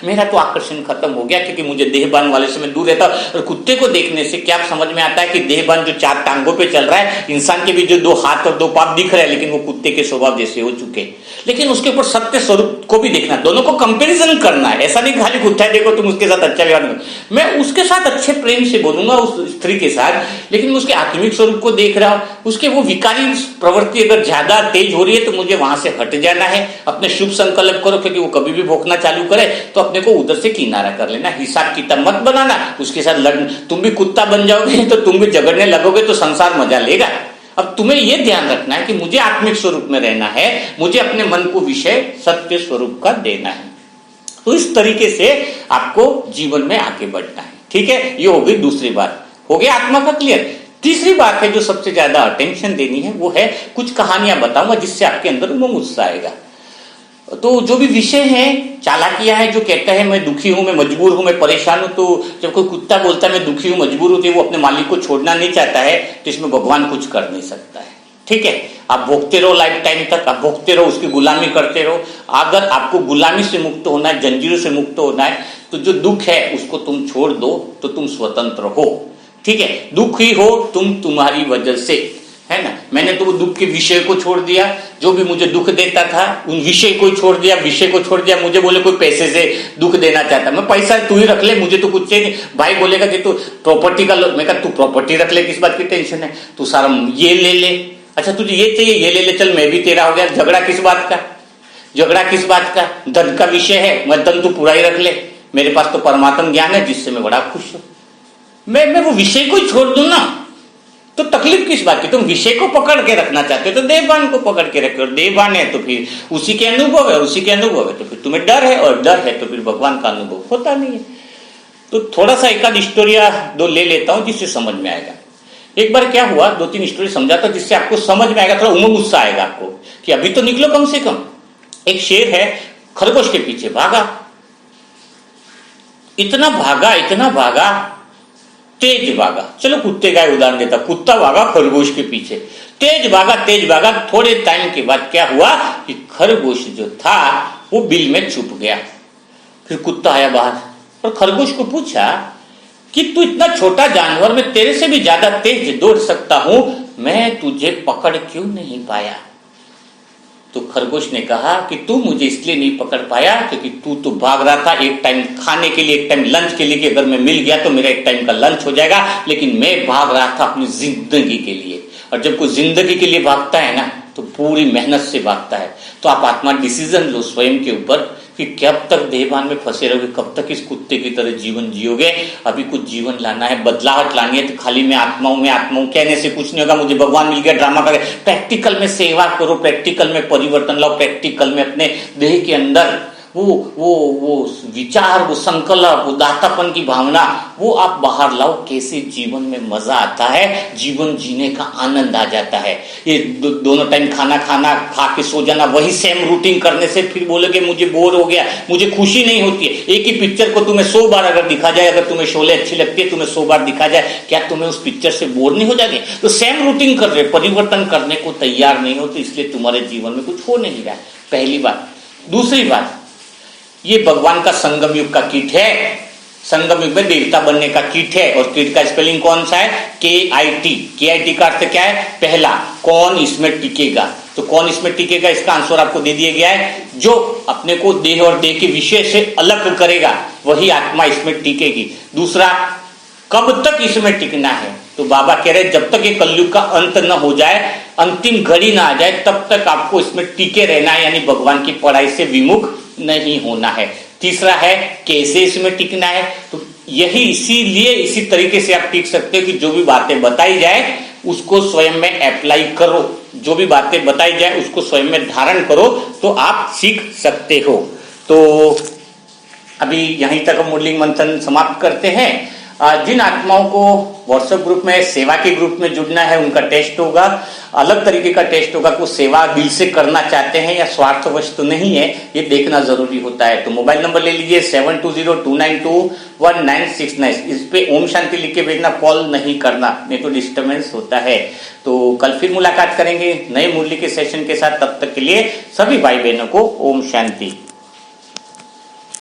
[SPEAKER 1] मेरा तो आकर्षण खत्म हो गया, क्योंकि मुझे देहभान वाले से मैं दूर रहता हूं। और कुत्ते को देखने से क्या समझ में आता है कि देहभान जो 4 टांगों पे चल रहा है, इंसान के भी जो 2 हाथ और 2 पांव दिख रहे हैं, लेकिन वो कुत्ते के स्वभाव जैसे हो चुके। लेकिन उसके ऊपर सत्य स्वरूप को भी देखना, दोनों को कंपेरिजन करना है। ऐसा नहीं खाली कुत्ता है देखो तुम उसके साथ अच्छा व्यवहार करो, मैं उसके साथ अच्छे प्रेम से बोलूंगा उस स्त्री के साथ, लेकिन उसके आत्मिक स्वरूप को देख रहा हूं, उसके वो विकारी प्रवृत्ति अगर ज्यादा तेज हो रही है तो मुझे वहां से हट जाना है। अपने शुभ संकल्प करो, क्योंकि वो कभी भी भोंकना चालू करे तो अपने को उधर से किनारा कर लेना, हिसाब किताब मत बनाना, उसके साथ लड़, तुम भी कुत्ता बन जाओगे तो तुम भी झगड़ने लगोगे तो संसार मजा लेगा। अब तुम्हें यह ध्यान रखना है कि मुझे आत्मिक स्वरूप में रहना है, मुझे अपने मन को विषय सत्य स्वरूप का देना है। तो इस तरीके से आपको जीवन में आगे बढ़ना है। ठीक है, ये हो गई दूसरी बात, हो गया आत्मा का क्लियर। तीसरी बात है जो सबसे ज्यादा अटेंशन देनी है, वो है कुछ कहानियां बताऊंगा जिससे आपके अंदर उमंग उत्साह आएगा। तो जो भी विषय है, चालाकियां है, जो कहता है मैं दुखी हूं, मैं मजबूर हूं, मैं परेशान हूं, तो जब कोई कुत्ता बोलता है मैं दुखी हूं, मजबूर हूं, तो वो अपने मालिक को छोड़ना नहीं चाहता है, तो इसमें भगवान कुछ कर नहीं सकता है। ठीक है, आप भोगते रहो लाइफ टाइम तक, आप भोगते रहो, उसकी गुलामी करते रहो। अगर आपको गुलामी से मुक्त होना है, जंजीरों से मुक्त होना है, तो जो दुख है उसको तुम छोड़ दो, तो तुम स्वतंत्र हो। ठीक है, दुख ही हो तुम तुम्हारी वजह से, है ना। मैंने तो वो दुख के विषय को छोड़ दिया, जो भी मुझे दुख देता था उन विषय को छोड़ दिया, विषय को छोड़ दिया। मुझे बोले कोई पैसे से दुख देना चाहता, मैं पैसा तू ही रख ले, मुझे तो कुछ चाहिए नहीं। भाई बोलेगा कि तू प्रॉपर्टी का, मैं कहा तू प्रॉपर्टी रख ले, किस बात की टेंशन है, तू सारा ये ले ले, अच्छा तुझे ये चाहिए ये ले ले, चल मैं भी तेरा हो गया। झगड़ा किस बात का, झगड़ा किस बात का, धन का विषय है, मैं धन तू पूरा ही रख ले, मेरे पास तो परमात्मा ज्ञान है जिससे मैं बड़ा खुश हूं। मैं वो विषय को ही छोड़ दूं ना, तो तकलीफ किस बात की। तुम विषय को पकड़ के रखना चाहते हो तो देवभान को पकड़ के रखो, देवभान है तो फिर उसी के अनुभव है, उसी के अनुभव है तो फिर तुम्हें डर है, और डर है तो फिर भगवान का अनुभव होता नहीं है। तो थोड़ा सा एक आध स्टोरिया दो ले लेता हूं जिससे समझ में आएगा। एक बार क्या हुआ, 2-3 स्टोरी समझाता हूं जिससे आपको समझ में आएगा, थोड़ा उमंग उत्साह आएगा आपको कि अभी तो निकलो कम से कम। एक शेर है, खरगोश के पीछे भागा, इतना भागा, तेज भागा। चलो कुत्ते का उदाहरण देता, कुत्ता भागा खरगोश के पीछे, तेज भागा। थोड़े टाइम के बाद क्या हुआ कि खरगोश जो था वो बिल में छुप गया। फिर कुत्ता आया बाहर और खरगोश को पूछा कि तू इतना छोटा जानवर, मैं तेरे से भी ज्यादा तेज दौड़ सकता हूं, मैं तुझे पकड़ क्यों नहीं पाया। तो खरगोश ने कहा कि तू मुझे इसलिए नहीं पकड़ पाया क्योंकि तू तो भाग रहा था एक टाइम खाने के लिए, एक टाइम लंच के लिए, कि अगर मैं मिल गया तो मेरा एक टाइम का लंच हो जाएगा, लेकिन मैं भाग रहा था अपनी जिंदगी के लिए। और जब कोई जिंदगी के लिए भागता है ना तो पूरी मेहनत से भागता है। तो आप आत्मा डिसीजन लो स्वयं के ऊपर कि कब तक देहभान में फंसे रहोगे, कब तक इस कुत्ते की तरह जीवन जियोगे। अभी कुछ जीवन लाना है, बदलाहट लानी है, तो खाली मैं आत्माओं कहने से कुछ नहीं होगा। मुझे भगवान मिल गया ड्रामा करे, प्रैक्टिकल में सेवा करो, प्रैक्टिकल में परिवर्तन लाओ, प्रैक्टिकल में अपने देह के अंदर वो विचार, वो संकल्प, वो दातापन की भावना, वो आप बाहर लाओ। कैसे जीवन में मजा आता है, जीवन जीने का आनंद आ जाता है। ये दोनों टाइम खाना खा के सो जाना, वही सेम रूटीन करने से फिर बोलोगे मुझे बोर हो गया, मुझे खुशी नहीं होती है। एक ही पिक्चर को तुम्हें 100 बार अगर दिखा जाए, अगर तुम्हें शोले अच्छी लगती है, तुम्हें 100 बार दिखा जाए, क्या तुम्हें उस पिक्चर से बोर नहीं हो जाएंगे। तो सेम रूटीन कर रहे, परिवर्तन करने को तैयार नहीं हो, तो इसलिए तुम्हारे जीवन में कुछ हो नहीं रहा है। पहली बात। दूसरी बात, ये भगवान का संगम युग का किट है। संगम युग में देवता बनने का किट है, और किट का स्पेलिंग कौन सा है, KIT का अर्थ क्या है, पहला, कौन इसमें टिकेगा। तो कौन इसमें टिकेगा, इसका आंसर आपको दे दिया गया है। जो अपने को देह और देह के विषय से अलग करेगा वही आत्मा इसमें टिकेगी। दूसरा, कब तक इसमें टिकना है, तो बाबा कह रहे जब तक ये कलयुग का अंत न हो जाए, अंतिम घड़ी ना आ जाए, तब तक आपको इसमें टिके रहना है, यानी भगवान की पढ़ाई से विमुख नहीं होना है। तीसरा है कैसे इसमें टिकना है, तो यही इसीलिए इसी तरीके से आप टिक सकते हो कि जो भी बातें बताई जाए उसको स्वयं में अप्लाई करो, जो भी बातें बताई जाए उसको स्वयं में धारण करो, तो आप सीख सकते हो। तो अभी यहीं तक हम मुरली मंथन समाप्त करते हैं। जिन आत्माओं को व्हाट्सएप ग्रुप में, सेवा के ग्रुप में जुड़ना है, उनका टेस्ट होगा, अलग तरीके का टेस्ट होगा। को सेवा दिल से करना चाहते हैं या स्वार्थवश तो नहीं है, ये देखना जरूरी होता है। तो मोबाइल नंबर ले लीजिए 7202921969। इस पे ओम शांति लिख के भेजना, कॉल नहीं करना, नहीं तो डिस्टर्बेंस होता है। तो कल फिर मुलाकात करेंगे नए मुरली के सेशन के साथ। तब तक के लिए सभी भाई बहनों को ओम शांति।